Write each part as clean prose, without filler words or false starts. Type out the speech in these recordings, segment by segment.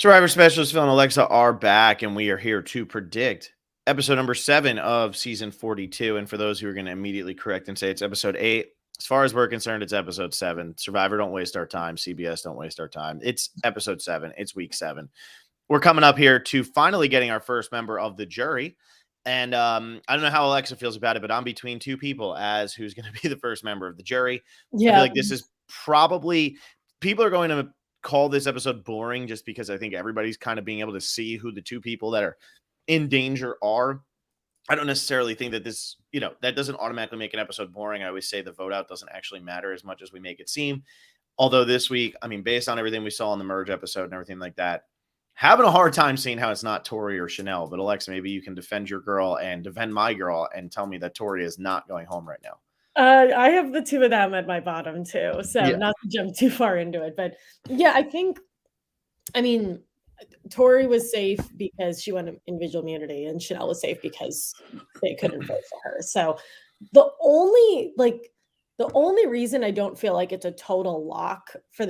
Survivor Specialist Phil and Alexa are back, and we are here to predict episode number 7 of season 42. And for those who are going to immediately correct and say it's episode 8, as far as we're concerned, it's episode 7. Survivor, don't waste our time. CBS, don't waste our time. It's episode 7. It's week 7. We're coming up here to finally getting our first member of the jury. And I don't know how Alexa feels about it, but I'm between two people as who's going to be the first member of the jury. I feel like this is probably, people are going to call this episode boring just because I think everybody's kind of being able to see who the two people that are in danger are. I don't necessarily think that this, that doesn't automatically make an episode boring. I always say the vote out doesn't actually matter as much as we make it seem. Although this week, I mean, based on everything we saw in the merge episode and everything like that, having a hard time seeing how it's not Tori or Chanelle. But Alexa, maybe you can defend your girl and defend my girl and tell me that Tori is not going home right now. I have the two of them at my bottom too, so not to jump too far into it, but yeah, I mean, Tori was safe because she won individual immunity, and Chanelle was safe because they couldn't vote for her. So the only reason I don't feel like it's a total lock for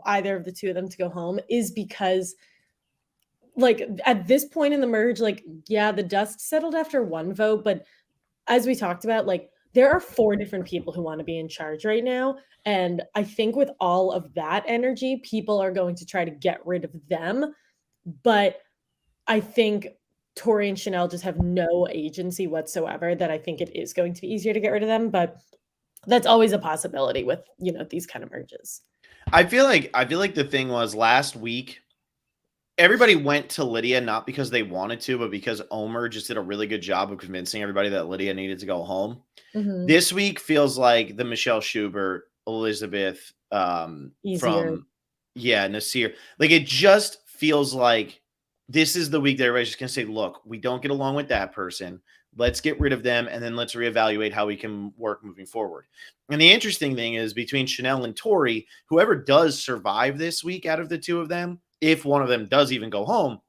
either of the two of them to go home is because, like, at this point in the merge, like, yeah, the dust settled after one vote, but as we talked about, like, there are 4 different people who want to be in charge right now. And I think with all of that energy, people are going to try to get rid of them. But I think Tori and Chanelle just have no agency whatsoever, that I think it is going to be easier to get rid of them. But that's always a possibility with, these kind of merges. I feel like the thing was last week, everybody went to Lydia not because they wanted to, but because Omer just did a really good job of convincing everybody that Lydia needed to go home. Mm-hmm. This week feels like the Michelle Schubert, Elizabeth, from Nasir. Like, it just feels like this is the week that everybody's just going to say, look, we don't get along with that person. Let's get rid of them, and then let's reevaluate how we can work moving forward. And the interesting thing is, between Chanelle and Tori, whoever does survive this week out of the two of them, if one of them does even go home,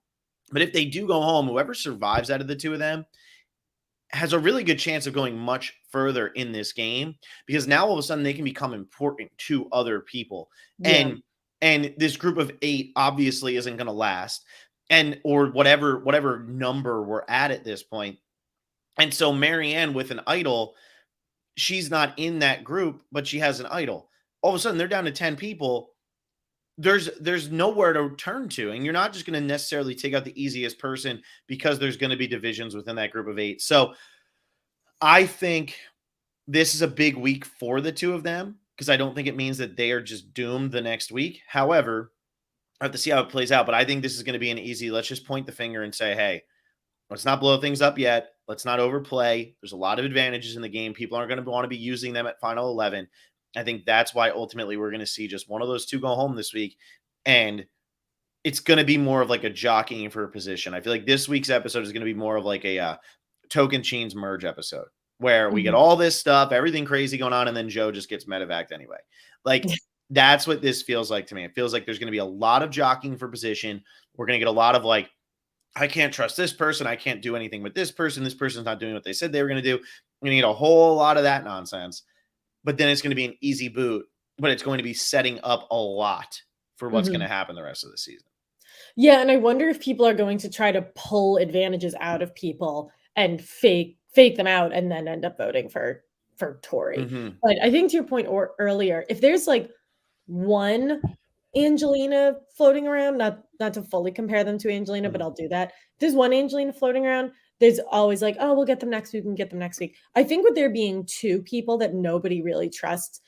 but if they do go home, whoever survives out of the two of them has a really good chance of going much further in this game, because now all of a sudden they can become important to other people. Yeah. And this group of 8 obviously isn't going to last, or whatever number we're at this point. And so Marianne with an idol, she's not in that group, but she has an idol. All of a sudden they're down to 10 people. There's nowhere to turn to, and you're not just going to necessarily take out the easiest person, because there's going to be divisions within that group of 8. So I think this is a big week for the two of them, because I don't think it means that they are just doomed the next week. However, I have to see how it plays out, but I think this is going to be an easy, let's just point the finger and say, hey, let's not blow things up yet. Let's not overplay. There's a lot of advantages in the game. People aren't going to want to be using them at Final 11. I think that's why ultimately we're going to see just one of those two go home this week. And it's going to be more of like a jockeying for a position. I feel like this week's episode is going to be more of like a Tocantins merge episode, where we get all this stuff, everything crazy going on, and then Joe just gets medevaced anyway. Like, that's what this feels like to me. It feels like there's going to be a lot of jockeying for position. We're going to get a lot of like, I can't trust this person. I can't do anything with this person. This person's not doing what they said they were going to do. We're going to get a whole lot of that nonsense. But then it's going to be an easy boot, but it's going to be setting up a lot for what's going to happen the rest of the season. Yeah, and I wonder if people are going to try to pull advantages out of people and fake them out and then end up voting for Tori. Mm-hmm. But I think to your point earlier, if there's like one Angelina floating around, not to fully compare them to Angelina, but I'll do that. If there's one Angelina floating around, there's always like, oh, we'll get them next week and get them next week. I think with there being 2 people that nobody really trusts,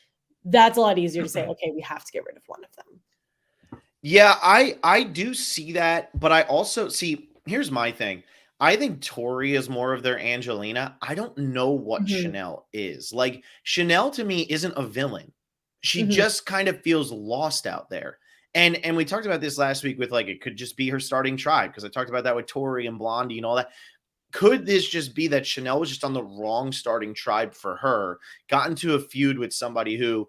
that's a lot easier to say, okay, we have to get rid of one of them. Yeah, I do see that, but I also see, here's my thing. I think Tori is more of their Angelina. I don't know what Chanelle is. Like, Chanelle to me isn't a villain. She just kind of feels lost out there. And we talked about this last week with, like, it could just be her starting tribe, because I talked about that with Tori and Blondie and all that. Could this just be that Chanelle was just on the wrong starting tribe for her, got into a feud with somebody who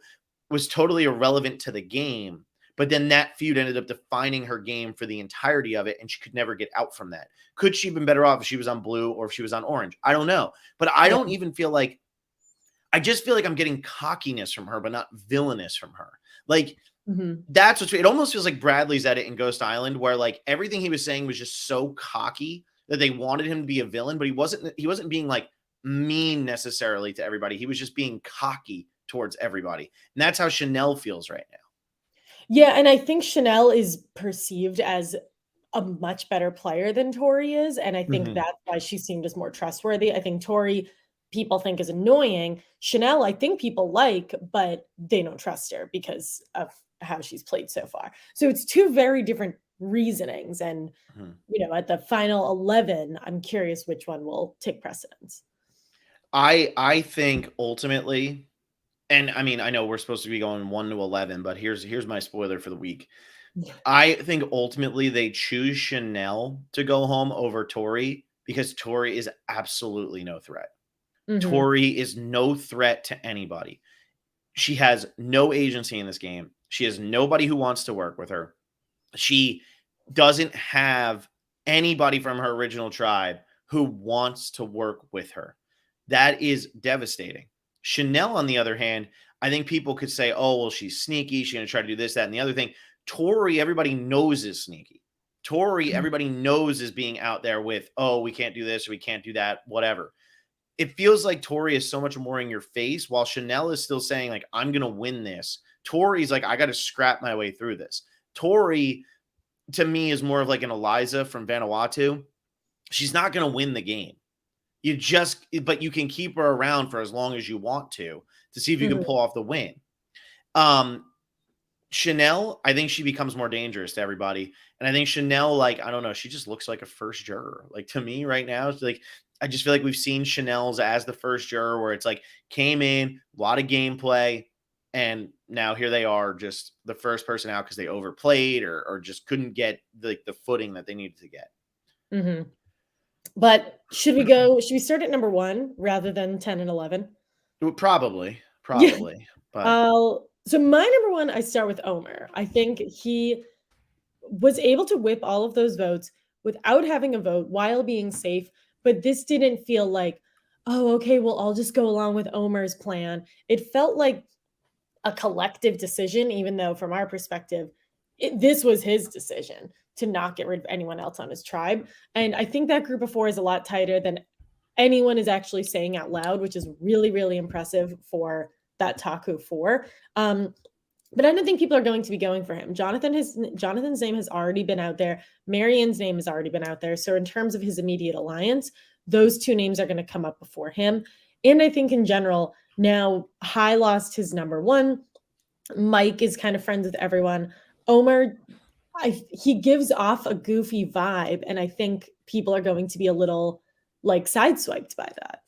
was totally irrelevant to the game, but then that feud ended up defining her game for the entirety of it, and she could never get out from that? Could she have been better off if she was on blue or if she was on orange? I don't know. But I don't even feel like, I just feel like I'm getting cockiness from her, but not villainous from her. Like, That's what's, it almost feels like Bradley's edit in Ghost Island, where like everything he was saying was just so cocky that they wanted him to be a villain, but he wasn't being like mean necessarily to everybody. He was just being cocky towards everybody. And that's how Chanelle feels right now. Yeah, and I think Chanelle is perceived as a much better player than Tori is, and I think that's why she seemed as more trustworthy. I think Tori people think is annoying. Chanelle, I think people like, but they don't trust her because of how she's played so far. So it's two very different reasonings, and at the final 11, I'm curious which one will take precedence. I think ultimately, and I mean, I know we're supposed to be going 1 to 11, but here's my spoiler for the week. I think ultimately they choose Chanelle to go home over Tori because Tori is absolutely no threat. Tori is no threat to anybody. She has no agency in this game. She has nobody who wants to work with her. She doesn't have anybody from her original tribe who wants to work with her. That is devastating. Chanelle, on the other hand, I think people could say, oh, well, she's sneaky. She's going to try to do this, that, and the other thing. Tori, everybody knows is sneaky. Tori, everybody knows is being out there with, oh, we can't do this, we can't do that, whatever. It feels like Tori is so much more in your face, while Chanelle is still saying, like, I'm going to win this. Tori's like, I got to scrap my way through this. Tori, to me, is more of like an Eliza from Vanuatu. She's not going to win the game. But you can keep her around for as long as you want to see if you can pull off the win. Chanelle, I think she becomes more dangerous to everybody. And I think Chanelle, like, I don't know, she just looks like a first juror. Like, to me right now, it's like, I just feel like we've seen Chanelle's as the first juror where it's like came in, a lot of gameplay, and now here they are, just the first person out because they overplayed or just couldn't get the footing that they needed to get. But should we start at number 1 rather than 10 and 11? Probably. Yeah. But so my number 1, I start with Omer. I think he was able to whip all of those votes without having a vote while being safe, but this didn't feel like, oh, okay, well, I'll just go along with Omer's plan. It felt like a collective decision, even though from our perspective, this was his decision to not get rid of anyone else on his tribe. And I think that group of 4 is a lot tighter than anyone is actually saying out loud, which is really, really impressive for that Taku 4. But I don't think people are going to be going for him. Jonathan's name has already been out there. Marianne's name has already been out there. So in terms of his immediate alliance, those 2 names are going to come up before him. And I think in general, now Hai lost his number 1. Mike is kind of friends with everyone. Omer, he gives off a goofy vibe. And I think people are going to be a little like sideswiped by that.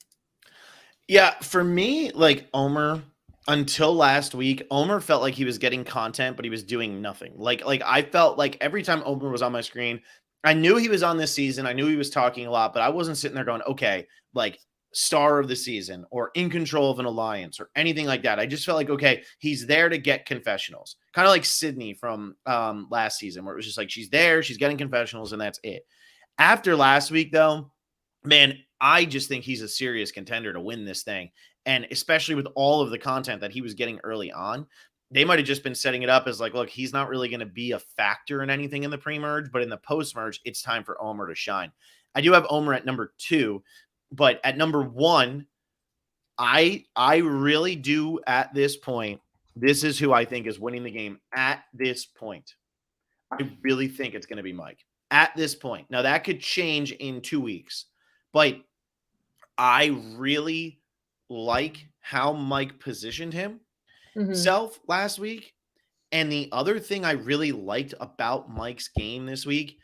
Yeah, for me, like Omer, until last week, Omer felt like he was getting content, but he was doing nothing. Like I felt like every time Omer was on my screen, I knew he was on this season. I knew he was talking a lot, but I wasn't sitting there going, okay, like star of the season or in control of an alliance or anything like that. I just felt like, okay, he's there to get confessionals. Kind of like Sydney from last season, where it was just like, she's there, she's getting confessionals, and that's it. After last week, though, man, I just think he's a serious contender to win this thing. And especially with all of the content that he was getting early on, they might have just been setting it up as like, look, he's not really going to be a factor in anything in the pre-merge, but in the post-merge, it's time for Omer to shine. I do have Omer at number 2, but at number 1, I really do at this point, this is who I think is winning the game at this point. I really think it's going to be Mike at this point. Now that could change in 2 weeks, but I really like how Mike positioned himself last week. And the other thing I really liked about Mike's game this week,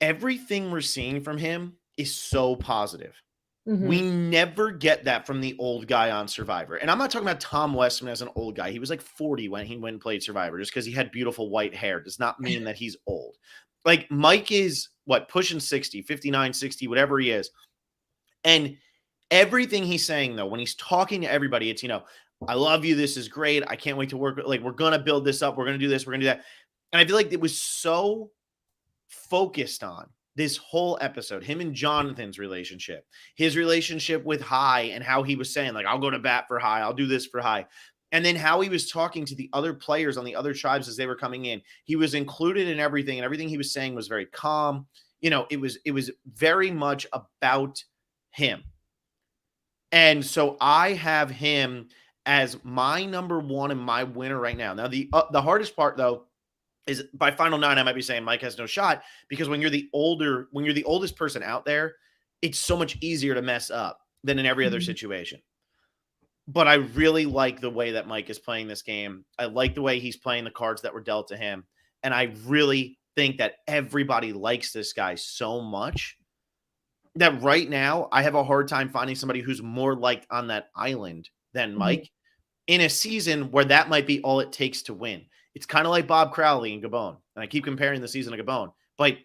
everything we're seeing from him is so positive. We never get that from the old guy on Survivor. And I'm not talking about Tom Westman as an old guy. He was like 40 when he went and played Survivor. Just because he had beautiful white hair does not mean that he's old. Like Mike is pushing 60, 59, 60, whatever he is. And everything he's saying, though, when he's talking to everybody, it's, I love you. This is great. I can't wait to work. Like, we're going to build this up. We're going to do this. We're going to do that. And I feel like it was so focused on this whole episode, him and Jonathan's relationship, his relationship with Hai, and how he was saying, like, I'll go to bat for Hai. I'll do this for Hai. And then how he was talking to the other players on the other tribes as they were coming in. He was included in everything, and everything he was saying was very calm. It was very much about him. And so I have him as my number one and my winner right now. Now, the hardest part, though, is by final 9, I might be saying Mike has no shot, because when you're the oldest person out there, it's so much easier to mess up than in every other situation. But I really like the way that Mike is playing this game. I like the way he's playing the cards that were dealt to him. And I really think that everybody likes this guy so much that right now I have a hard time finding somebody who's more liked on that island than Mike in a season where that might be all it takes to win. It's kind of like Bob Crowley and Gabon. And I keep comparing the season to Gabon. But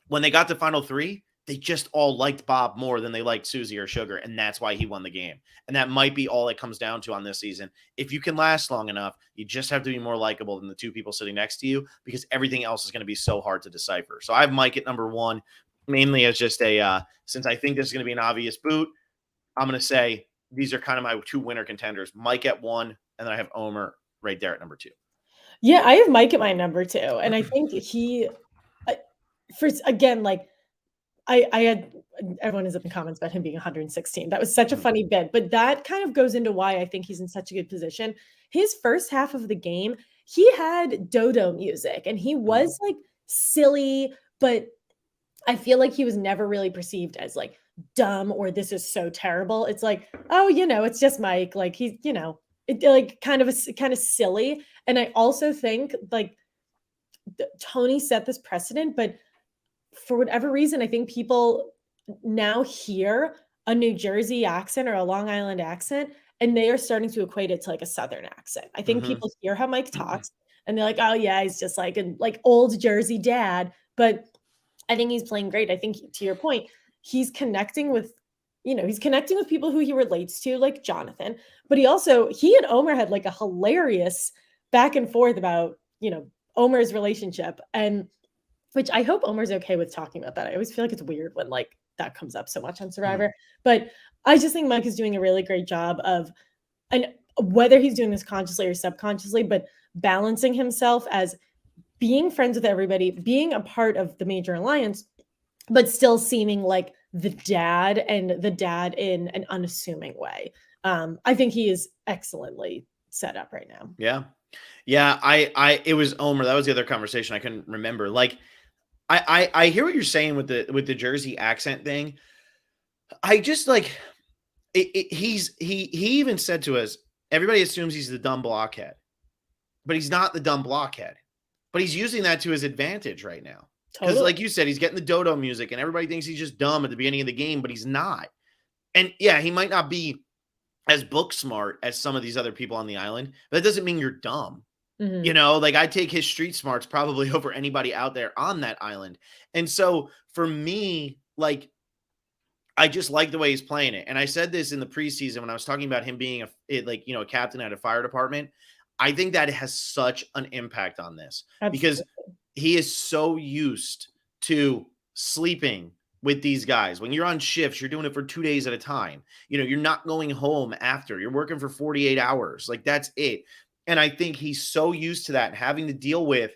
when they got to final 3, they just all liked Bob more than they liked Susie or Sugar. And that's why he won the game. And that might be all it comes down to on this season. If you can last long enough, you just have to be more likable than the 2 people sitting next to you, because everything else is going to be so hard to decipher. So I have Mike at number 1, mainly as just since I think this is going to be an obvious boot, I'm going to say these are kind of my 2 winner contenders. Mike at 1, and then I have Omer right there at number 2. Yeah, I have Mike at my number 2. And I think he, again, like, I had everyone is in the comments about him being 116. That was such a funny bit, but that kind of goes into why I think he's in such a good position. His first half of the game, he had dodo music and he was like silly, but I feel like he was never really perceived as like dumb or this is so terrible. It's like, oh, it's just Mike. Like he's, like kind of silly. And I also think like Tony set this precedent, but for whatever reason, I think people now hear a New Jersey accent or a Long Island accent, and they are starting to equate it to like a Southern accent. I think people hear how Mike talks and they're like, oh yeah, he's just like an like old Jersey dad. But I think he's playing great. I think to your point, he's connecting with people who he relates to, like Jonathan. But he and Omer had like a hilarious back and forth about, Omer's relationship, and which I hope Omer's okay with talking about that. I always feel like it's weird when like that comes up so much on Survivor. But I just think Mike is doing a really great job of, and whether he's doing this consciously or subconsciously, but balancing himself as being friends with everybody, being a part of the major alliance, but still seeming like the dad in an unassuming way. I think he is excellently set up right now. Yeah. It was Omer. That was the other conversation I couldn't remember. Like, I hear what you're saying with the Jersey accent thing. I just like he even said to us, everybody assumes he's the dumb blockhead, but he's not the dumb blockhead. But he's using that to his advantage right now. Because like you said, he's getting the dodo music and everybody thinks he's just dumb at the beginning of the game, but he's not. And yeah, he might not be as book smart as some of these other people on the island, but that doesn't mean you're dumb. Like I take his street smarts probably over anybody out there on that island. And so for me, like, I just like the way he's playing it. And I said this in the preseason when I was talking about him being a captain at a fire department. I think that has such an impact on this. Absolutely. Because he is so used to sleeping with these guys. When you're on shifts, you're doing it for 2 days at a time. You're not going home after. You're working for 48 hours. Like that's it. And I think he's so used to that, having to deal with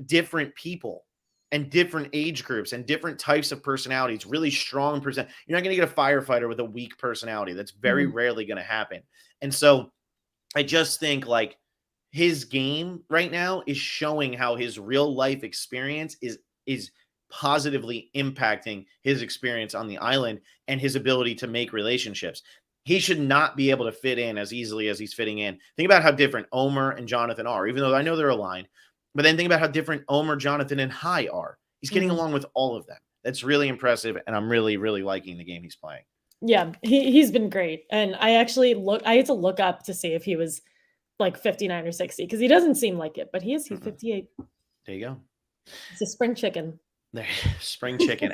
different people and different age groups and different types of personalities, really strong person. You're not going to get a firefighter with a weak personality. That's very rarely going to happen. And so I just think like his game right now is showing how his real life experience is positively impacting his experience on the island and his ability to make relationships. He should not be able to fit in as easily as he's fitting in. Think about how different Omer and Jonathan are, even though I know they're aligned. But then think about how different Omer, Jonathan, and Hai are. He's getting along with all of them. That's really impressive, and I'm really, really liking the game he's playing. Yeah, he's been great. And I had to look up to see if he was like 59 or 60, because he doesn't seem like it, but he's 58. There you go. It's a spring chicken. Spring chicken.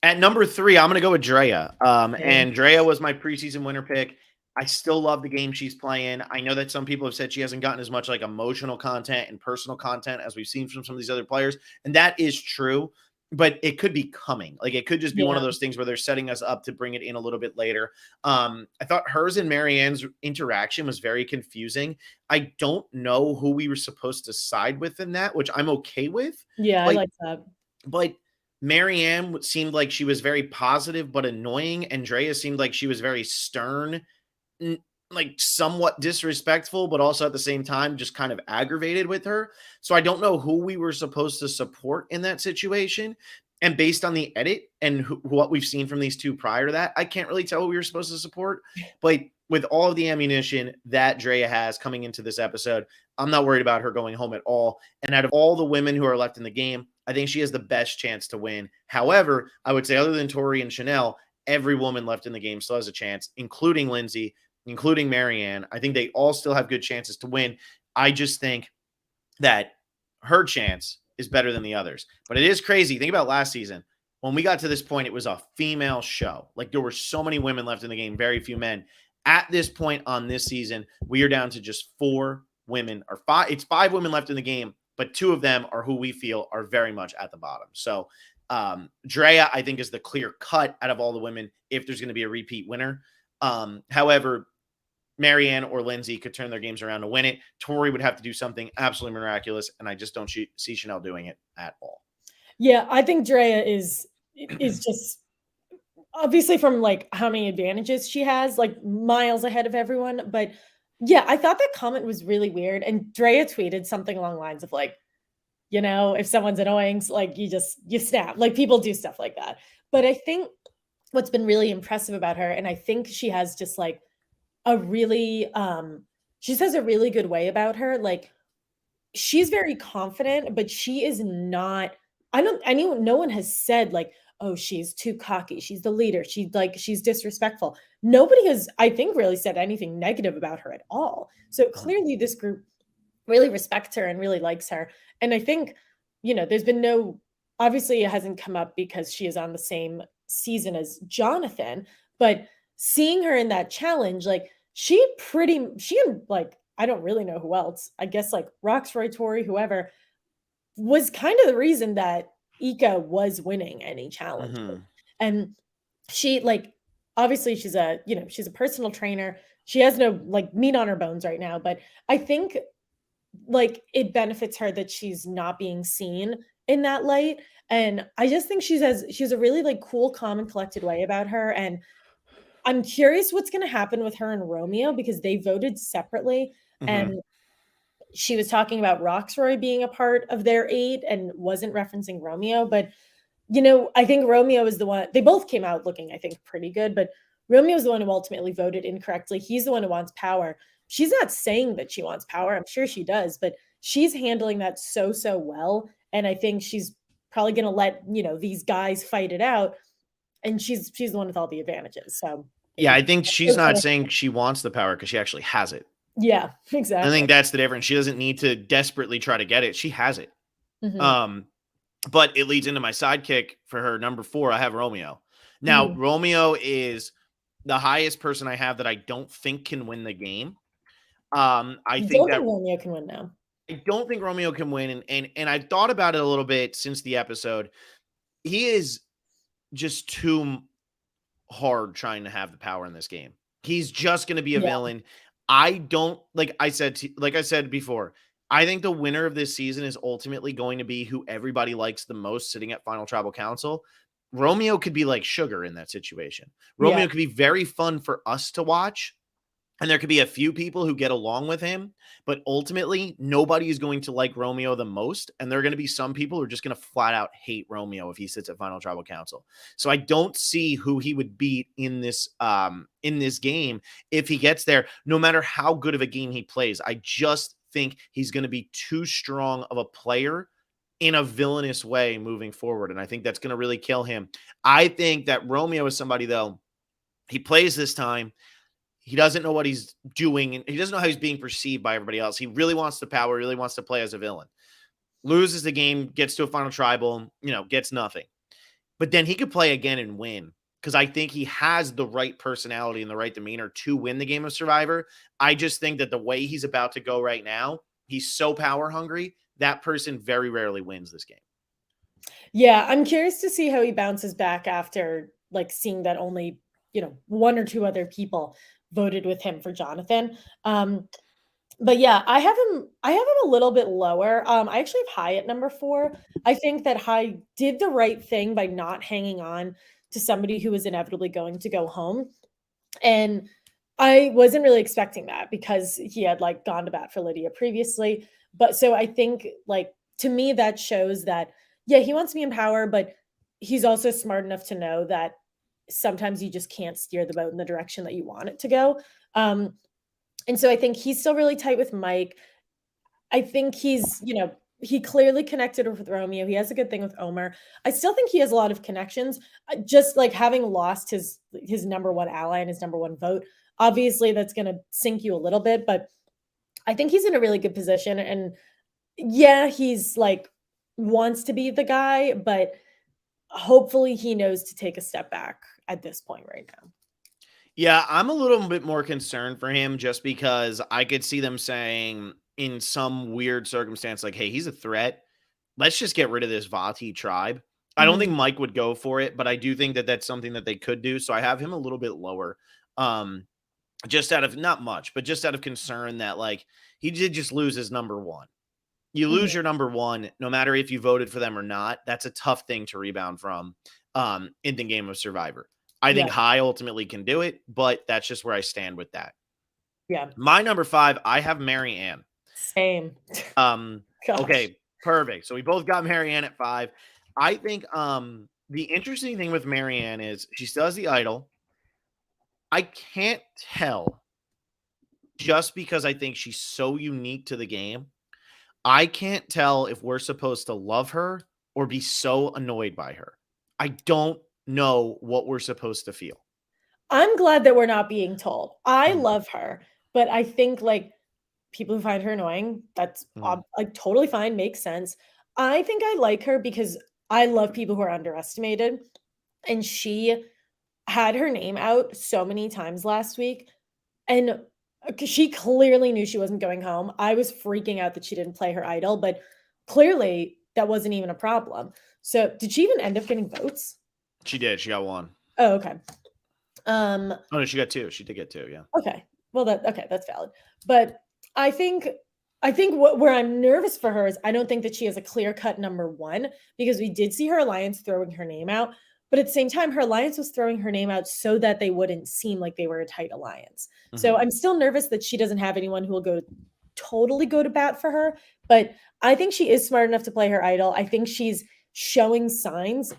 At number 3, I'm going to go with Drea. And Drea was my preseason winner pick. I still love the game she's playing. I know that some people have said she hasn't gotten as much like emotional content and personal content as we've seen from some of these other players. And that is true. but it could be coming. Like it could just be one of those things where they're setting us up to bring it in a little bit later. I thought hers and Marianne's interaction was very confusing. I don't know who we were supposed to side with in that, which I'm okay with. Yeah, I like that. But Marianne seemed like she was very positive but annoying, and Drea seemed like she was very stern, like somewhat disrespectful, but also at the same time just kind of aggravated with her. So I don't know who we were supposed to support in that situation. And based on the edit and what we've seen from these two prior to that, I can't really tell who we were supposed to support. But with all of the ammunition that Drea has coming into this episode, I'm not worried about her going home at all. And out of all the women who are left in the game, I think she has the best chance to win. However, I would say other than Tori and Chanelle, every woman left in the game still has a chance, including Lindsay, including Marianne. I think they all still have good chances to win. I just think that her chance is better than the others. But it is crazy. Think about last season. When we got to this point, it was a female show. Like there were so many women left in the game, very few men. At this point on this season, we are down to just 4 women or 5. It's 5 women left in the game, but 2 of them are who we feel are very much at the bottom. So Drea, I think, is the clear cut out of all the women if there's going to be a repeat winner. However, Marianne or Lindsay could turn their games around to win it. Tori would have to do something absolutely miraculous, and I just don't see Chanelle doing it at all. Yeah, I think Drea is just obviously from like how many advantages she has, like miles ahead of everyone. But yeah, I thought that comment was really weird. And Drea tweeted something along the lines of like, if someone's annoying, like you snap. Like people do stuff like that. But I think what's been really impressive about her, and I think she has just like a really she says a really good way about her. Like she's very confident, but she is not, no one has said like, oh, she's too cocky, she's the leader, she's disrespectful. Nobody has, I think, really said anything negative about her at all. So clearly this group really respects her and really likes her. And I think, there's been obviously it hasn't come up because she is on the same season as Jonathan, but seeing her in that challenge, like she like, I don't really know who else, I guess like Roxroy, Tori, whoever, was kind of the reason that Ika was winning any challenge. And she, like, obviously she's a personal trainer. She has no like meat on her bones right now, but I think like it benefits her that she's not being seen in that light. And I just think she has a really like cool, calm and collected way about her. And I'm curious what's going to happen with her and Romeo because they voted separately. And she was talking about Roxroy being a part of their 8 and wasn't referencing Romeo. But, I think Romeo is the one, they both came out looking, I think, pretty good, but Romeo is the one who ultimately voted incorrectly. He's the one who wants power. She's not saying that she wants power. I'm sure she does, but she's handling that so well. And I think she's probably going to let, these guys fight it out. And she's the one with all the advantages. So yeah, I think she's not saying she wants the power because she actually has it. Yeah, exactly. I think that's the difference. She doesn't need to desperately try to get it. She has it. But it leads into my sidekick for her number 4. I have Romeo. Now, Romeo is the highest person I have that I don't think can win the game. I think that Romeo can win now. I don't think Romeo can win. And I've thought about it a little bit since the episode. He is just too hard trying to have the power in this game. He's just going to be a villain. I don't, like I said before, I think the winner of this season is ultimately going to be who everybody likes the most sitting at Final Tribal Council. Romeo could be like sugar in that situation. Romeo could be very fun for us to watch. And there could be a few people who get along with him, but ultimately nobody is going to like Romeo the most. And there are going to be some people who are just going to flat out hate Romeo if he sits at Final Tribal Council. So I don't see who he would beat in this game if he gets there, no matter how good of a game he plays. I just think he's going to be too strong of a player in a villainous way moving forward. And I think that's going to really kill him. I think that Romeo is somebody, though, he plays this time. He doesn't know what he's doing, and he doesn't know how he's being perceived by everybody else. He really wants the power, really wants to play as a villain. Loses the game, gets to a final tribal, gets nothing. But then he could play again and win because I think he has the right personality and the right demeanor to win the game of Survivor. I just think that the way he's about to go right now, he's so power hungry, that person very rarely wins this game. Yeah, I'm curious to see how he bounces back after, like, seeing that only, 1 or 2 other people voted with him for Jonathan. But yeah, I have him a little bit lower. I actually have Hai at number 4. I think that Hai did the right thing by not hanging on to somebody who was inevitably going to go home, and I wasn't really expecting that because he had, like, gone to bat for Lydia previously. But so I think, like, to me, that shows that, yeah, he wants to be in power, but he's also smart enough to know that sometimes you just can't steer the boat in the direction that you want it to go. Um, and so I think he's still really tight with Mike. I think he clearly connected with Romeo. He has a good thing with Omar. I still think he has a lot of connections. Just like having lost his number one ally and his number one vote, obviously that's going to sink you a little bit. But I think he's in a really good position. And yeah, he's like wants to be the guy, but hopefully he knows to take a step back at this point right now. Yeah, I'm a little bit more concerned for him just because I could see them saying in some weird circumstance, like, hey, he's a threat. Let's just get rid of this Vati tribe. I don't think Mhm. Mike would go for it, but I do think that that's something that they could do. So I have him a little bit lower. Um, just out of not much, but just out of concern that like he did just lose his number one. You Mhm. lose your number one, no matter if you voted for them or not. That's a tough thing to rebound from in the game of Survivor. I Yeah. think High ultimately can do it, but that's just where I stand with that. Yeah. My number 5, I have Marianne. Same. Um, Gosh. okay, perfect. So we both got Marianne at 5. I think the interesting thing with Marianne is she still has the idol. I can't tell just because I think she's so unique to the game. I can't tell if we're supposed to love her or be so annoyed by her. I don't know what we're supposed to feel. I'm glad that we're not being told. I Mhm, love her, but I think, like, people who find her annoying, that's, mhm. like, totally fine, makes sense. I think I like her because I love people who are underestimated, and she had her name out so many times last week, and, 'cause she clearly knew she wasn't going home. I was freaking out that she didn't play her idol, but clearly that wasn't even a problem. So, did she even end up getting votes? She did. She got 1. Oh, okay. Um, Oh, no, she got 2. She did get 2, yeah. Okay. Well, that's valid. But I think where I'm nervous for her is I don't think that she has a clear-cut number 1 because we did see her alliance throwing her name out, but at the same time, her alliance was throwing her name out so that they wouldn't seem like they were a tight alliance. So Mhm. I'm still nervous that she doesn't have anyone who will totally go to bat for her, but I think she is smart enough to play her idol. I think she's showing signs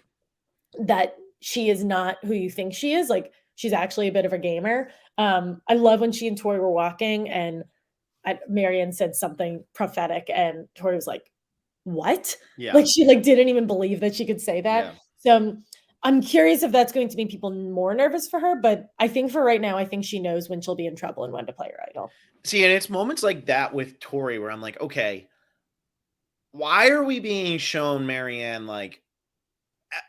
that she is not who you think she is, like, she's actually a bit of a gamer. I love when she and Tori were walking and Marianne said something prophetic and Tori was like, "What?" Yeah. Like, she, like, didn't even believe that she could say that. Yeah. So, I'm curious if that's going to make people more nervous for her, but I think for right now, I think she knows when she'll be in trouble and when to play her idol. See, and it's moments like that with Tori where I'm like, okay, why are we being shown Marianne like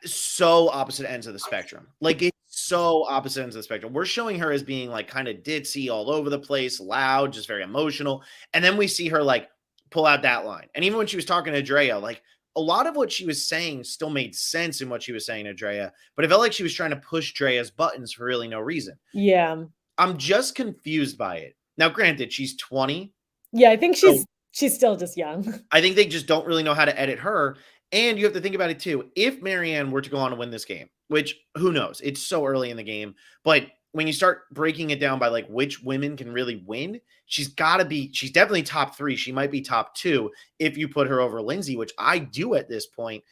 so opposite ends of the spectrum? Like it's so opposite ends of the spectrum. We're showing her as being like kind of ditzy all over the place, loud, just very emotional. And then we see her like pull out that line. And even when she was talking to Drea, like a lot of what she was saying still made sense in what she was saying to Drea, but it felt like she was trying to push Drea's buttons for really no reason. Yeah. I'm just confused by it. Now, granted, she's 20, Yeah, I think so she's still just young. I think they just don't really know how to edit her. And you have to think about it too. If Marianne were to go on to win this game, which who knows? It's so early in the game. But when you start breaking it down by like which women can really win, she's definitely top 3. She might be top 2 if you put her over Lindsay, which I do at this point.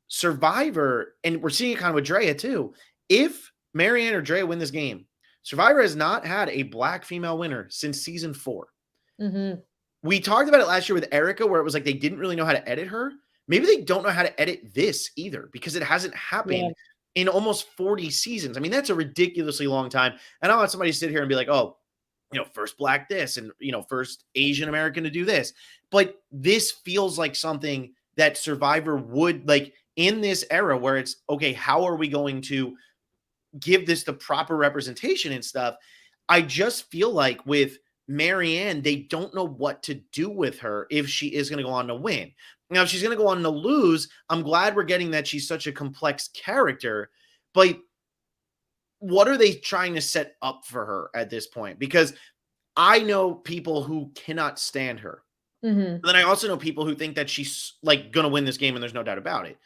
Survivor, and we're seeing it kind of with Drea too. If Marianne or Drea win this game, Survivor has not had a black female winner since season 4. Mhm. We talked about it last year with Erica, where it was like they didn't really know how to edit her. Maybe they don't know how to edit this either because it hasn't Yeah. happened in almost 40 seasons. I mean, that's a ridiculously long time. And I don't want somebody to sit here and be like, oh, first black this and, first Asian American to do this. But this feels like something that Survivor would like in this era where it's okay, how are we going to give this the proper representation and stuff? I just feel like with Marianne, they don't know what to do with her if she is going to go on to win. Now, if she's going to go on to lose, I'm glad we're getting that she's such a complex character, but what are they trying to set up for her at this point? Because I know people who cannot stand her. Mm-hmm. But then I also know people who think that she's like going to win this game, and there's no doubt about it.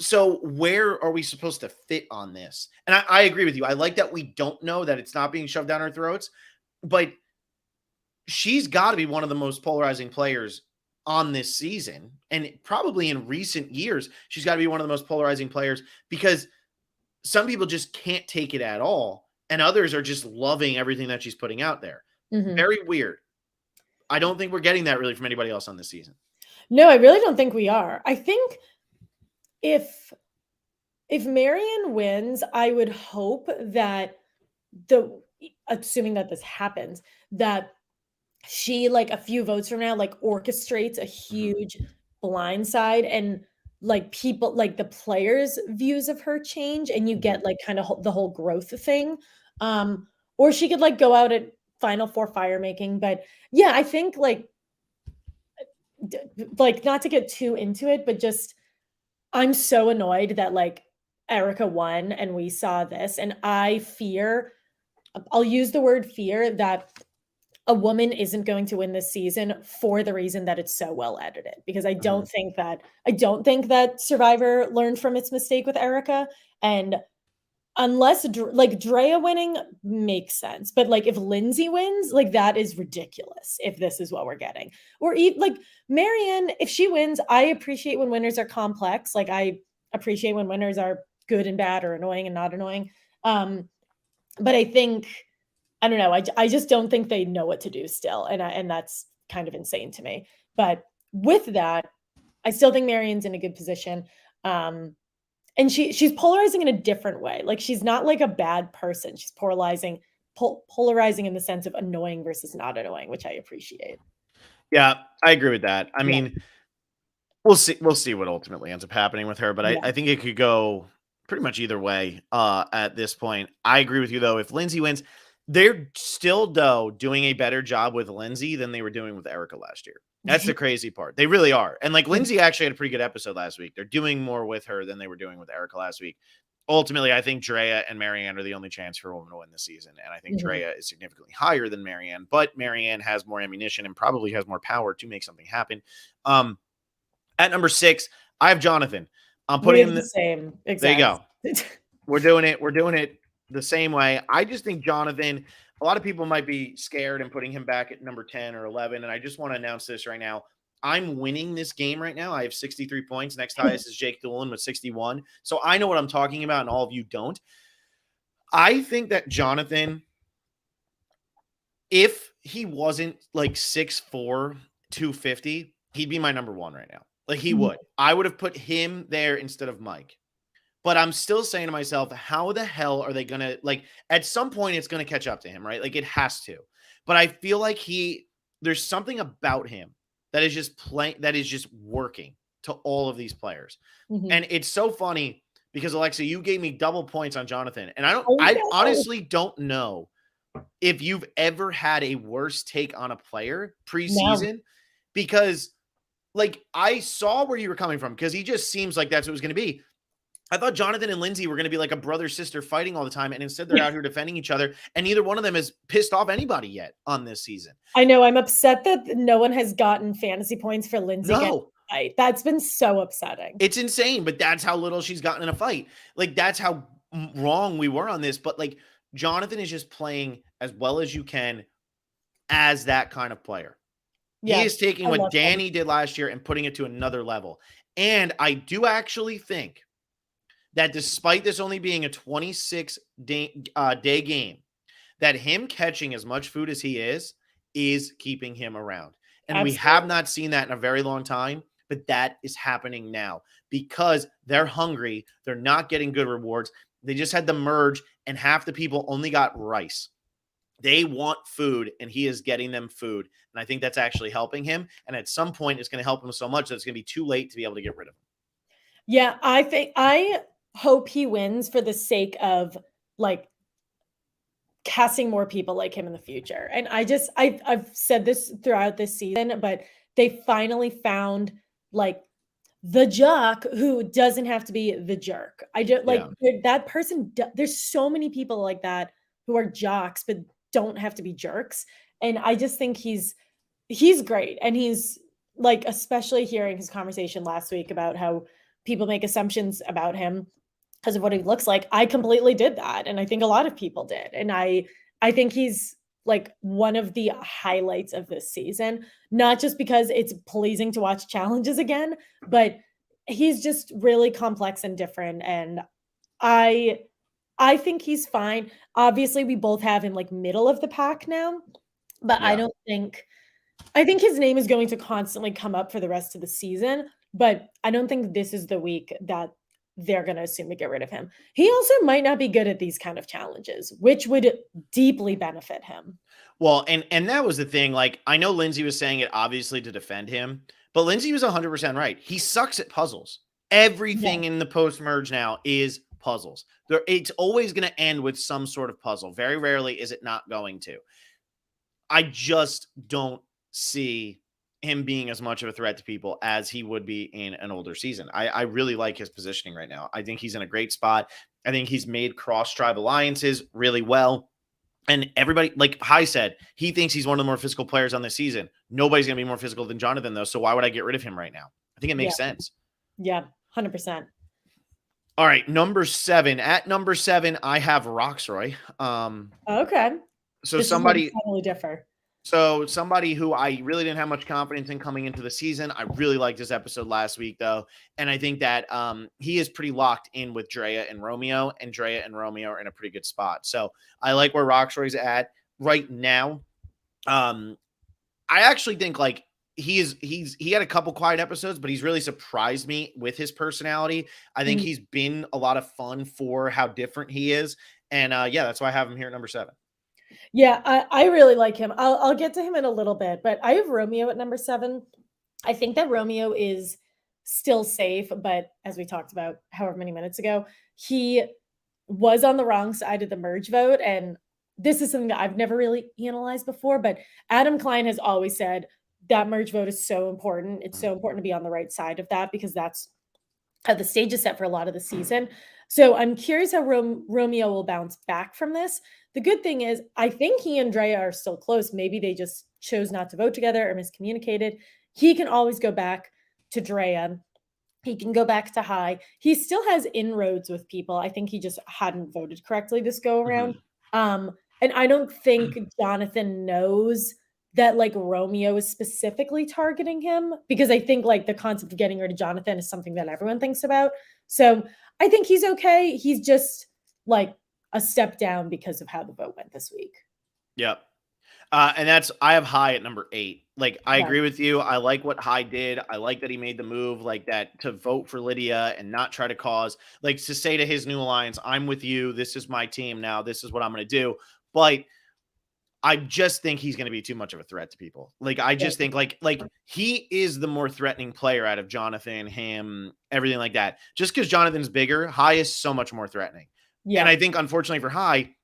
So where are we supposed to fit on this? And I agree with you. I like that we don't know, that it's not being shoved down our throats, but she's got to be one of the most polarizing players on this season. And probably in recent years, she's got to be one of the most polarizing players, because some people just can't take it at all, and others are just loving everything that she's putting out there. Mm-hmm. Very weird. I don't think we're getting that really from anybody else on this season. No, I really don't think we are. I think if Marianne wins, I would hope that assuming that this happens, that she, like, a few votes from now, like, orchestrates a huge blindside, and like people, like the players' views of her change, and you get like kind of the whole growth thing. Or she could like go out at Final Four fire making. But yeah, I think like not to get too into it, but just I'm so annoyed that like Erica won and we saw this, and I'll use the word fear, that a woman isn't going to win this season for the reason that it's so well edited, because I don't think that Survivor learned from its mistake with Erica. And unless like Drea winning makes sense, but like if Lindsay wins, like that is ridiculous if this is what we're getting. Or like Marianne, if she wins, I appreciate when winners are complex. Like I appreciate when winners are good and bad, or annoying and not annoying. But I think, I don't know, I just don't think they know what to do still, and that's kind of insane to me. But with that, I still think Marianne's in a good position. And she's polarizing in a different way. Like she's not like a bad person. She's polarizing in the sense of annoying versus not annoying, which I appreciate. Yeah, I agree with that. I mean, we'll see what ultimately ends up happening with her, but I think it could go pretty much either way at this point. I agree with you though. If Lindsay wins, they're still doing a better job with Lindsay than they were doing with Erica last year. That's the crazy part. They really are. And like Lindsay actually had a pretty good episode last week. They're doing more with her than they were doing with Erica last week. Ultimately, I think Drea and Marianne are the only chance for a woman to win this season. And I think Drea is significantly higher than Marianne, but Marianne has more ammunition and probably has more power to make something happen. At number 6, I have Jonathan. I'm putting him the same. Exactly. There you go. We're doing it the same way. I just think Jonathan, a lot of people might be scared and putting him back at number 10 or 11. And I just want to announce this right now. I'm winning this game right now. I have 63 points. Next highest is Jake Doolin with 61. So I know what I'm talking about, and all of you don't. I think that Jonathan, if he wasn't like 6'4", 250, he'd be my number 1 right now. Like he would. I would have put him there instead of Mike. But I'm still saying to myself, how the hell are they going to, like, at some point it's going to catch up to him, right? Like it has to. But I feel like there's something about him that is just working to all of these players. And it's so funny because, Alexa, you gave me double points on Jonathan. And I honestly don't know if you've ever had a worse take on a player preseason, because like I saw where you were coming from, because he just seems like that's what it was going to be. I thought Jonathan and Lindsay were going to be like a brother-sister fighting all the time, and instead they're out here defending each other, and neither one of them has pissed off anybody yet on this season. I know. I'm upset that no one has gotten fantasy points for Lindsay. No. That's been so upsetting. It's insane, but that's how little she's gotten in a fight. Like, that's how wrong we were on this. But, like, Jonathan is just playing as well as you can as that kind of player. Yeah, he is taking what Danny did last year and putting it to another level. And I do actually think that despite this only being a 26-day game, that him catching as much food as he is keeping him around. And Absolutely. We have not seen that in a very long time, but that is happening now because they're hungry. They're not getting good rewards. They just had the merge, and half the people only got rice. They want food, and he is getting them food. And I think that's actually helping him. And at some point, it's going to help him so much that it's going to be too late to be able to get rid of him. Yeah, I hope he wins for the sake of like casting more people like him in the future. And I've said this throughout this season, but they finally found like the jock who doesn't have to be the jerk. I just like that person. There's so many people like that who are jocks, but don't have to be jerks. And I just think he's great. And he's like, especially hearing his conversation last week about how people make assumptions about him because of what he looks like. I completely did that. And I think a lot of people did. And I think he's like one of the highlights of this season, not just because it's pleasing to watch challenges again, but he's just really complex and different. And I think he's fine. Obviously, we both have him like middle of the pack now, but I think his name is going to constantly come up for the rest of the season, but I don't think this is the week that they're going to assume to get rid of him. He also might not be good at these kind of challenges, which would deeply benefit him. Well, and that was the thing. Like, I know Lindsay was saying it obviously to defend him, but Lindsay was 100% right. He sucks at puzzles. Everything in the post-merge now is puzzles. It's always going to end with some sort of puzzle. Very rarely is it not going to. I just don't see him being as much of a threat to people as he would be in an older season. I really like his positioning right now. I think he's in a great spot. I think he's made cross-tribe alliances really well. And everybody, like Hai said, he thinks he's one of the more physical players on this season. Nobody's going to be more physical than Jonathan, though. So why would I get rid of him right now? I think it makes sense. Yeah, 100%. All right, number 7. At number 7, I have Roxroy. Okay. So this somebody totally differ. So somebody who I really didn't have much confidence in coming into the season. I really liked his episode last week, though. And I think that he is pretty locked in with Drea and Romeo, and Drea and Romeo are in a pretty good spot. So I like where Roxroy's at right now. I actually think like he had a couple quiet episodes, but he's really surprised me with his personality. I think he's been a lot of fun for how different he is. And that's why I have him here at number 7. Yeah, I really like him. I'll get to him in a little bit, but I have Romeo at number 7. I think that Romeo is still safe, but as we talked about however many minutes ago, he was on the wrong side of the merge vote. And this is something that I've never really analyzed before, but Adam Klein has always said that merge vote is so important. It's so important to be on the right side of that because that's how the stage is set for a lot of the season. So I'm curious how Romeo will bounce back from this. The good thing is I think he and Drea are still close. Maybe they just chose not to vote together or miscommunicated. He can always go back to Drea. He can go back to Hai. He still has inroads with people. I think he just hadn't voted correctly this go around. And I don't think Jonathan knows that like Romeo is specifically targeting him because I think like the concept of getting rid of Jonathan is something that everyone thinks about. So I think he's okay. He's just like a step down because of how the vote went this week. Yep. And I have Hai at number 8. Like, I agree with you. I like what Hai did. I like that he made the move like that to vote for Lydia and not try to cause, like, to say to his new alliance, I'm with you. This is my team now. This is what I'm going to do. But I just think he's going to be too much of a threat to people. Like, I just think like he is the more threatening player out of Jonathan, him, everything like that. Just because Jonathan's bigger, Hai is so much more threatening. Yeah. And I think, unfortunately for Hai,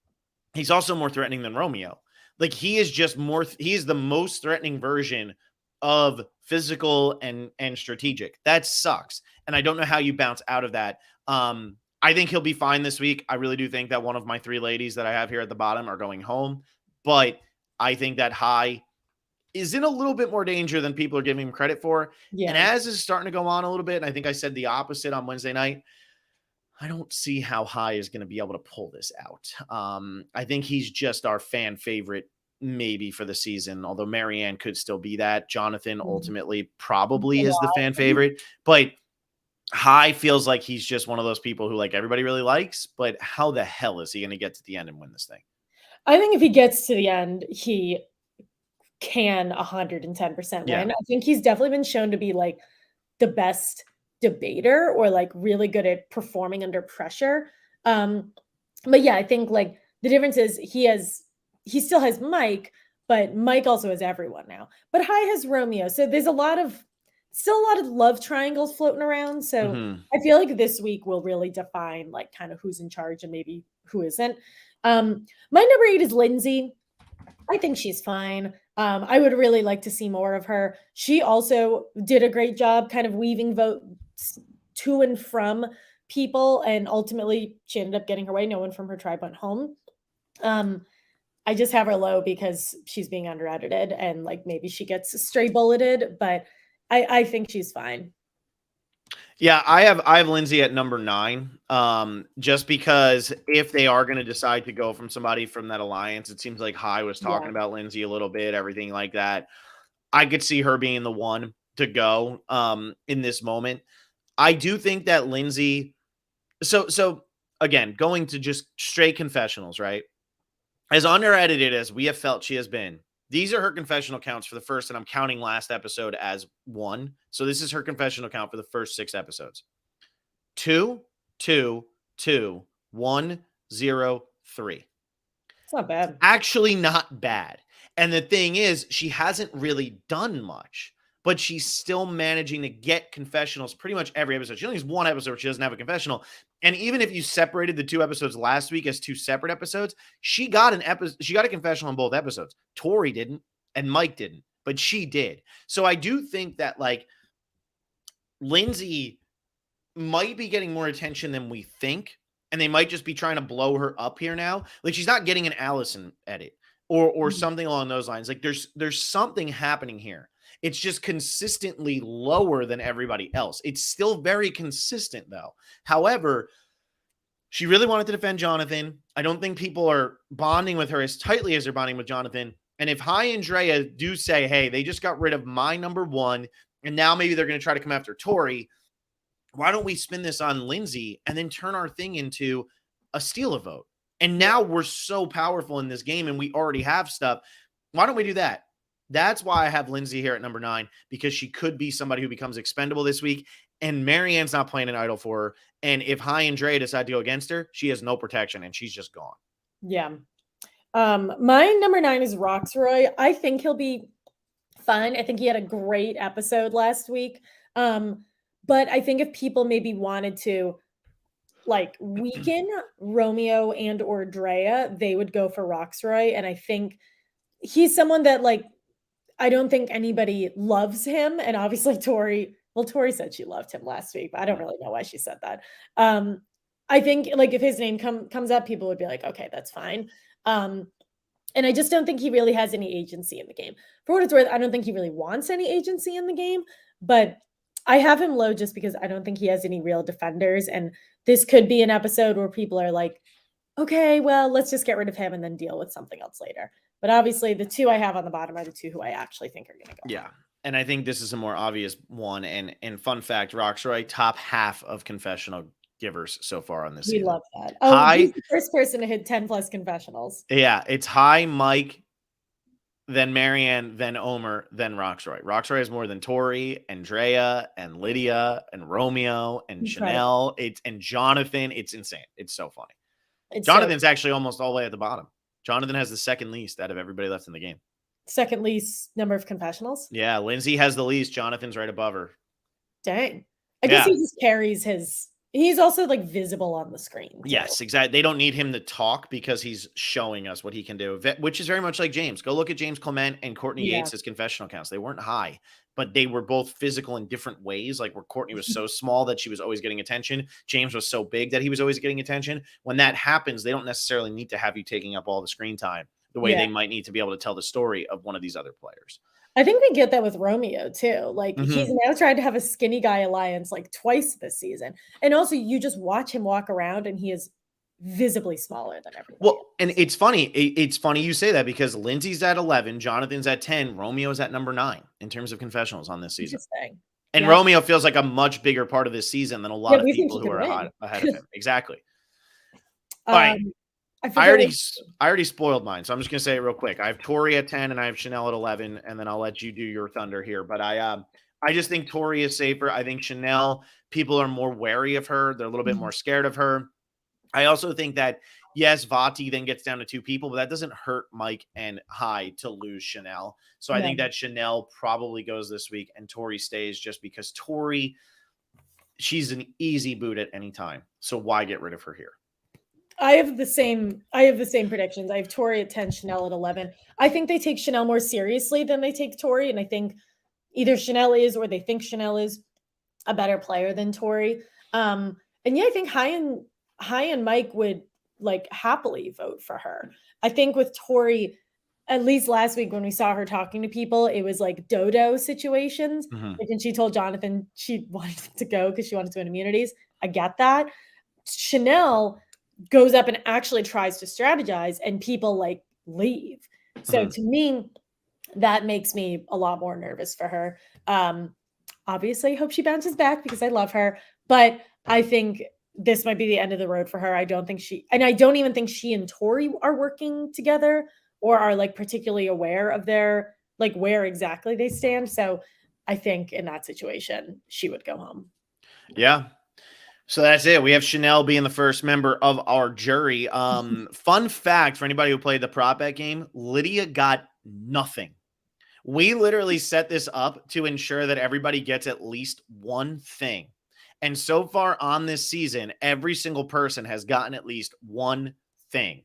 he's also more threatening than Romeo. Like, he is just more, he is the most threatening version of physical and strategic. That sucks. And I don't know how you bounce out of that. I think he'll be fine this week. I really do think that one of my 3 ladies that I have here at the bottom are going home. But I think that Hai is in a little bit more danger than people are giving him credit for. Yeah. And as is starting to go on a little bit, and I think I said the opposite on Wednesday night, I don't see how Hai is going to be able to pull this out. I think he's just our fan favorite maybe for the season, although Marianne could still be that. Jonathan ultimately probably is the fan favorite. But Hai feels like he's just one of those people who like everybody really likes, but how the hell is he going to get to the end and win this thing? I think if he gets to the end, he can 110% win. Yeah. I think he's definitely been shown to be like the best debater or like really good at performing under pressure. But yeah, I think like the difference is he still has Mike, but Mike also has everyone now. But Hai has Romeo. So there's still a lot of love triangles floating around. So I feel like this week will really define like kind of who's in charge and maybe who isn't. My number 8 is Lindsay. I think she's fine. I would really like to see more of her. She also did a great job kind of weaving to and from people, and ultimately she ended up getting her way. No one from her tribe went home. I just have her low because she's being under edited and like maybe she gets stray bulleted, but I think she's fine. Yeah, I have Lindsay at number 9. Just because if they are going to decide to go from somebody from that alliance, it seems like Hai was talking about Lindsay a little bit, everything like that. I could see her being the one to go in this moment. I do think that Lindsay, so again, going to just straight confessionals, right? As under-edited as we have felt she has been, these are her confessional counts for the first, and I'm counting last episode as 1. So this is her confessional count for the first 6 episodes. 2, 2, 2, 1, 0, 3. It's not bad. Actually not bad. And the thing is, she hasn't really done much, but she's still managing to get confessionals pretty much every episode. She only has 1 episode where she doesn't have a confessional. And even if you separated the 2 episodes last week as 2 separate episodes, she got a confessional on both episodes. Tori didn't, and Mike didn't, but she did. So I do think that like Lindsay might be getting more attention than we think, and they might just be trying to blow her up here now. Like she's not getting an Allison edit or something along those lines. Like there's something happening here. It's just consistently lower than everybody else. It's still very consistent, though. However, she really wanted to defend Jonathan. I don't think people are bonding with her as tightly as they're bonding with Jonathan. And if Hai and Drea do say, hey, they just got rid of my number 1, and now maybe they're going to try to come after Tori, why don't we spin this on Lindsay and then turn our thing into a steal a vote? And now we're so powerful in this game, and we already have stuff. Why don't we do that? That's why I have Lindsay here at number 9, because she could be somebody who becomes expendable this week. And Marianne's not playing an idol for her. And if Hai and Drea decide to go against her, she has no protection and she's just gone. Yeah. My number 9 is Roxroy. I think he'll be fun. I think he had a great episode last week. But I think if people maybe wanted to like weaken Romeo and or Drea, they would go for Roxroy. And I think he's someone that like, I don't think anybody loves him. And obviously Tori said she loved him last week, but I don't really know why she said that. I think like if his name comes up, people would be like, okay, that's fine. And I just don't think he really has any agency in the game. For what it's worth, I don't think he really wants any agency in the game, but I have him low just because I don't think he has any real defenders. And this could be an episode where people are like, okay, well, let's just get rid of him and then deal with something else later. But obviously the 2 I have on the bottom are the 2 who I actually think are going to go. Yeah. And I think this is a more obvious one. And fun fact, Roxroy, top half of confessional givers so far on this season. We love that. Oh, he's the first person to hit 10 plus confessionals. Yeah. It's Hai, Mike, then Marianne, then Omer, then Roxroy. Roxroy has more than Tori and Drea and Lydia and Romeo and Chanelle. And Jonathan. It's insane. It's so funny. Jonathan's actually almost all the way at the bottom. Jonathan has the second least out of everybody left in the game. Second least number of confessionals? Yeah, Lindsay has the least. Jonathan's right above her. Dang. I guess he just carries his... He's also like visible on the screen. Too. Yes, exactly. They don't need him to talk because he's showing us what he can do, which is very much like James. Go look at James Clement and Courtney Yates' confessional counts. They weren't high, but they were both physical in different ways. Like where Courtney was so small that she was always getting attention. James was so big that he was always getting attention. When that happens, they don't necessarily need to have you taking up all the screen time the way they might need to be able to tell the story of one of these other players. I think we get that with Romeo too. Like he's now tried to have a skinny guy alliance like twice this season. And also you just watch him walk around and he is visibly smaller than everyone. Well, and it's funny. It's funny you say that because Lindsay's at 11, Jonathan's at 10, Romeo's at number 9 in terms of confessionals on this season. And Romeo feels like a much bigger part of this season than a lot of people who are ahead of him. Exactly. All right. I already spoiled mine, so I'm just gonna say it real quick. I have Tori at 10 and I have Chanelle at 11, and then I'll let you do your thunder here. But I just think Tori is safer. I think Chanelle, people are more wary of her. They're a little bit more scared of her. I also think that yes, Vati then gets down to 2 people, but that doesn't hurt Mike and Hai to lose Chanelle. So I think that Chanelle probably goes this week and Tori stays just because Tori, she's an easy boot at any time. So why get rid of her here? I have the same predictions. I have Tori at 10, Chanelle at 11. I think they take Chanelle more seriously than they take Tori. And I think either Chanelle is or they think Chanelle is. a better player than Tori. And yeah, I think Hai and Mike would like happily vote for her. I think with Tori, at least last week when we saw her talking to people, it was like dodo situations. Like when she told Jonathan she wanted to go because she wanted to win immunities. I get that. Chanelle goes up and actually tries to strategize, and people like leave. So to me, that makes me a lot more nervous for her. Obviously, I hope she bounces back because I love her, but I think this might be the end of the road for her. I don't even think she and Tori are working together or are like particularly aware of their like where exactly they stand. So I think in that situation, she would go home. Yeah. So that's it. We have Chanelle being the first member of our jury. Fun fact for anybody who played the prop bet game, Lydia got nothing. We literally set this up to ensure that everybody gets at least one thing. And so far on this season, every single person has gotten at least one thing.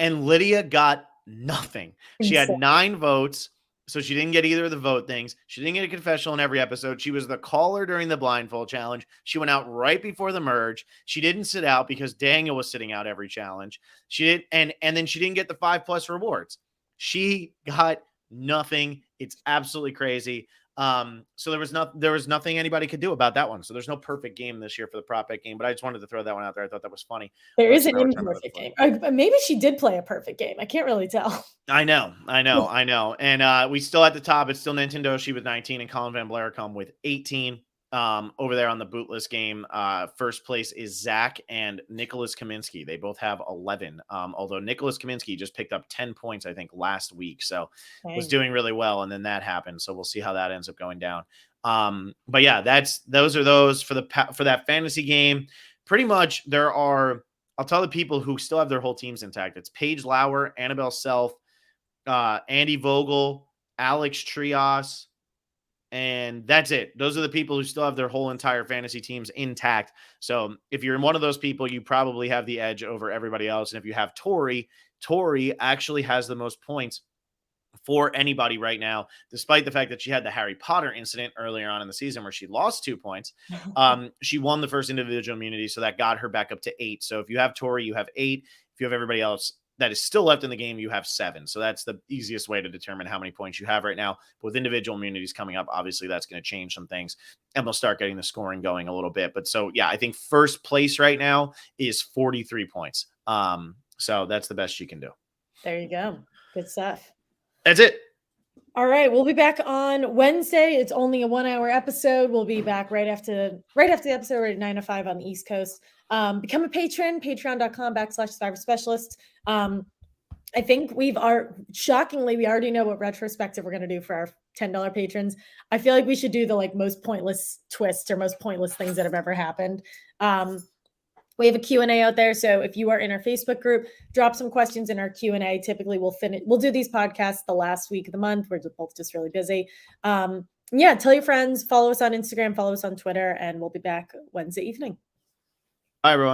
And Lydia got nothing. She had 9 votes, so she didn't get either of the vote things. She didn't get a confessional in every episode. She was the caller during the blindfold challenge. She went out right before the merge. She didn't sit out because Daniel was sitting out every challenge. She did, and then she didn't get the 5+ rewards. She got nothing. It's absolutely crazy. So there was nothing anybody could do about that one. So there's no perfect game this year for the prop bet game, but I just wanted to throw that one out there. I thought that was funny. There is an imperfect game. Maybe she did play a perfect game. I can't really tell. I know. And we still at the top. It's still Nintendo Yoshi with 19 and Colin Van Blaricum with 18. Over there on the bootless game, first place is Zach and Nicholas Kaminsky. They both have 11. Although Nicholas Kaminsky just picked up 10 points, I think, last week. So was doing really well. And then that happened. So we'll see how that ends up going down. But yeah, those are for that fantasy game. Pretty much I'll tell the people who still have their whole teams intact. It's Paige Lauer, Annabelle Self, Andy Vogel, Alex Trias, and that's it. Those are the people who still have their whole entire fantasy teams intact. So if you're in one of those people, you probably have the edge over everybody else. And if you have Tori actually has the most points for anybody right now, despite the fact that she had the Harry Potter incident earlier on in the season where she lost 2 points. She won the first individual immunity, so that got her back up to 8. So if you have Tori, you have 8. If you have everybody else that is still left in the game, you have 7. So that's the easiest way to determine how many points you have right now. But with individual immunities coming up, obviously that's going to change some things, and we'll start getting the scoring going a little bit. But so, yeah, I think first place right now is 43 points. So that's the best you can do. There you go. Good stuff. That's it. All right. We'll be back on Wednesday. It's only a 1-hour episode. We'll be back right after the episode at 9 to 5 on the East Coast. Become a patron, patreon.com/Survivor Specialist. I think shockingly, we already know what retrospective we're going to do for our $10 patrons. I feel like we should do the like most pointless twists or most pointless things that have ever happened. We have a Q&A out there. So if you are in our Facebook group, drop some questions in our Q&A. Typically we'll do these podcasts the last week of the month. We're both just really busy. Yeah, tell your friends, follow us on Instagram, follow us on Twitter, and we'll be back Wednesday evening. Bye, everyone.